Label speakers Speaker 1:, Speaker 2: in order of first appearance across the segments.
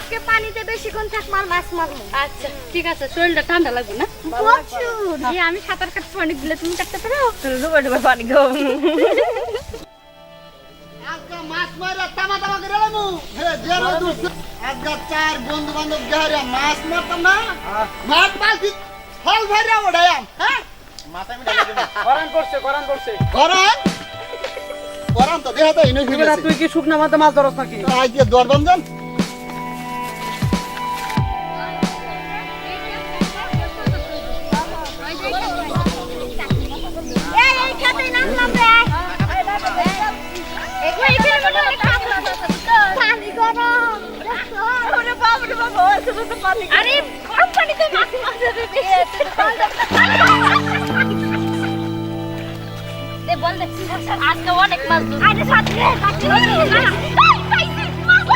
Speaker 1: আজকে পানিতে বেশিক্ষণ থাক মাছ মারবো।
Speaker 2: আচ্ছা ঠিক আছে, শরীরটা ঠান্ডা লাগবে না?
Speaker 1: প্রচুর।
Speaker 2: জি, আমি সাঁতার কাটতে পানি দিলে তুমি কাটতে পারো? ডুবে ডুবে পানি খাও।
Speaker 3: আজকে মাছ মারা তামা তামা করে এলাম হে জেরো দুস আজকে চার বন্ধু বান্ধব গহরে মাছ মারতাম না মাছ পালছি ফল ভরে ওড়ায়াম হ্যাঁ মাথায় মিটা লাগে
Speaker 4: করান করছে
Speaker 3: করান করান তো দেখাতে ইনে
Speaker 4: এবার তুই কি শুকনা মাথা মাছ ধরছ নাকি?
Speaker 3: আই দিয়ে দর বন্ধন
Speaker 1: এই খেতে নামলাম রে। পানি গরম। ওরে বাবা রে বাবা, এত তো পানি। আরে গরম পানিতে মাছ মারবে রে। দে বল দে, আজকে অনেক মাছ ধরছি। আরে সাথে রে, কাটি রে। এই পাইছি মাছ।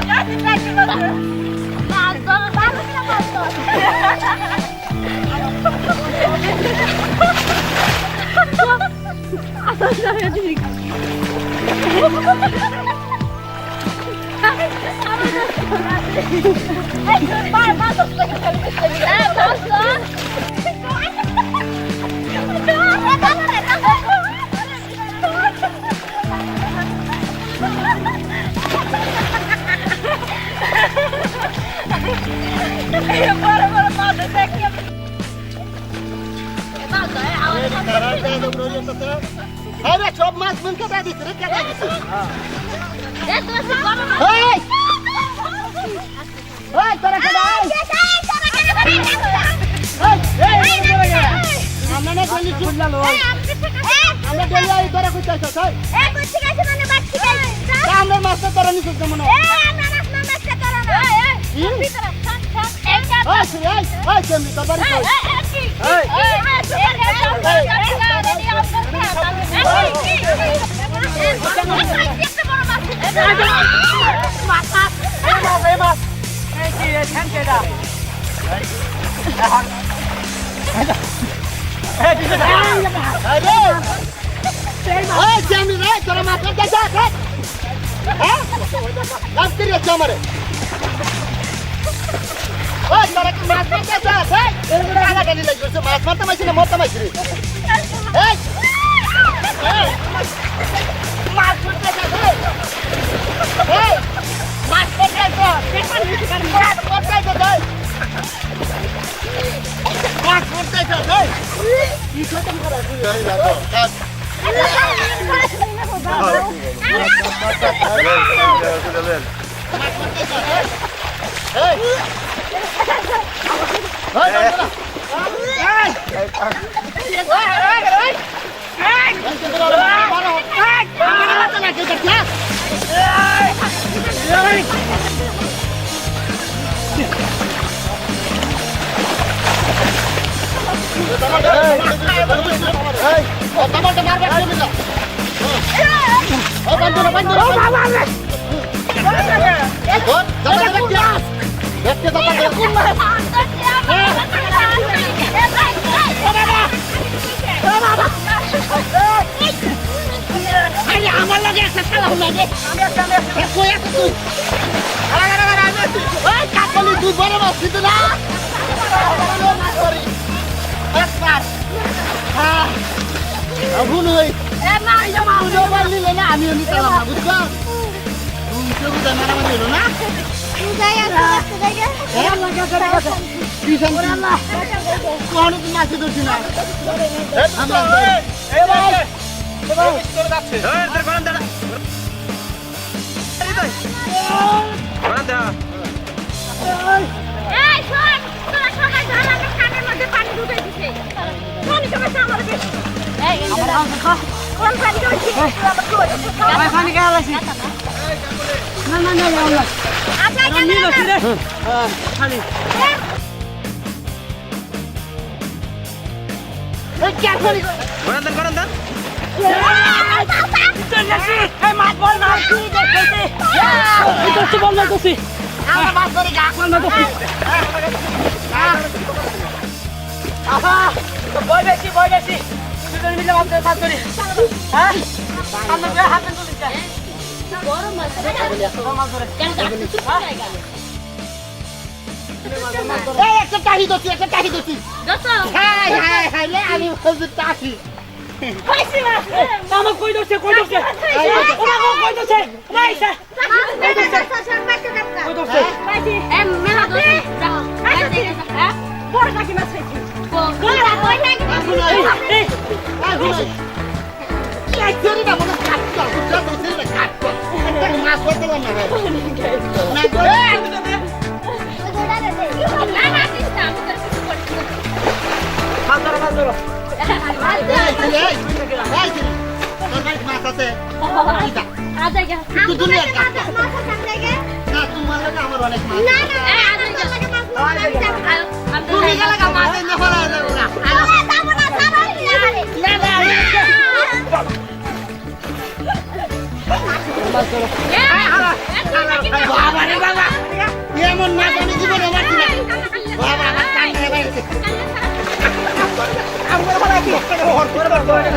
Speaker 1: কাটি কাটি মাছ ধর, মাছ ধর।
Speaker 3: আরে সব মাছ মন কেটে দিছে রে কেটে দিছে এই এই তোরা কেটে আমরা না গলি চুল্লা লো আমরা গলি আই তোরা কইতাছ তাই আমরা মাছটা তোরা নিছ কেমন এই কেমনি তো বাড়ি কেমনি রে তোরা মাছ যা হ্যাঁ লাগতে রে আমারে ওই তোরা কি মাছ মারতে যাস এই আগা গালি লাগছে মাছ মারতে মাইছিস না মরতে মাইছিস এই মাছ মারতে যাস এই মাছ মারতে যাস পেপার নিচে কার মাছ মারতে যাস মাছ মারতে যাস কি খতম করা শুরু হয়ে গেল আমার লাগে একটা খেলা হলো তুই কাকলি তুই বড় মাছ কিন্তু না ভুল হই নিলে না আমিও নিতে পারলাম না বুঝছো তুমি মারামারি হলো না কখনো তুমি মাছি ধরছি না
Speaker 4: বয় বেশি দুজন মিলে ভাবতে কাজ করি হ্যাঁ আমরা হাতে তুলি
Speaker 1: বড় মাছ কেন যাচ্ছে জায়গা
Speaker 3: এই একটা টাহি দছি
Speaker 1: যত
Speaker 3: হাই হাই হাই লে আমি বলছি টাহি
Speaker 1: খাইছি মাছ
Speaker 4: মামা কই দছে কই দছে ওমা কই দছে নাইছে কই দছে
Speaker 1: খাইছি এম মেলা দছি খাইছি হ্যাঁ বড় কাকি মাছ খাইছি বড় কই নাকি
Speaker 4: এই
Speaker 3: এই জরি না মনে কাট কর বুঝা তো সেটা কাট কর একটা মাছ করতে না ভাই না করে
Speaker 1: না না দিস না আমি তো কিছু করছি
Speaker 4: মাছ ধরো
Speaker 3: তোর ভাই মাছ আছে
Speaker 1: আ জায়গা
Speaker 3: তুই দুনিয়ার কাজ
Speaker 1: মাছ আছে জায়গা
Speaker 3: না তোমার লাগে আমার অনেক মাছ
Speaker 1: না না আ জায়গা
Speaker 3: তুমি গেলে মাছ না ফলা যাবে না বাবা রে বাবা এমন মাছ আমি জীবনে মারছি না বাবা আমার কান ধরে বাইরে আমরা বলা কি করে হর করে করে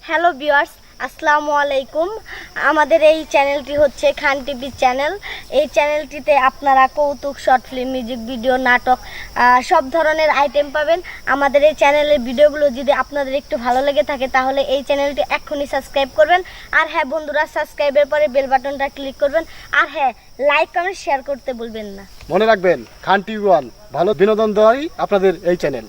Speaker 2: হ্যালো ভিউয়ার্স, আসসালামু আলাইকুম। আমাদের এই চ্যানেলটি হচ্ছে খান টিভি চ্যানেল। এই চ্যানেলটিতে আপনারা কৌতুক, শর্ট ফিল্ম, মিউজিক ভিডিও, নাটক সব ধরনের আইটেম পাবেন। আমাদের এই চ্যানেলের ভিডিওগুলো যদি আপনাদের একটু ভালো লেগে থাকে তাহলে এই চ্যানেলটি এক্ষুনি সাবস্ক্রাইব করবেন। আর হ্যাঁ বন্ধুরা, সাবস্ক্রাইবের পরে বেল বাটনটা ক্লিক করবেন। আর হ্যাঁ, লাইক কমেন্ট শেয়ার করতে ভুলবেন না।
Speaker 5: মনে রাখবেন, খান টিভি ওয়ান ভালো বিনোদন দেওয়াই আপনাদের এই চ্যানেল।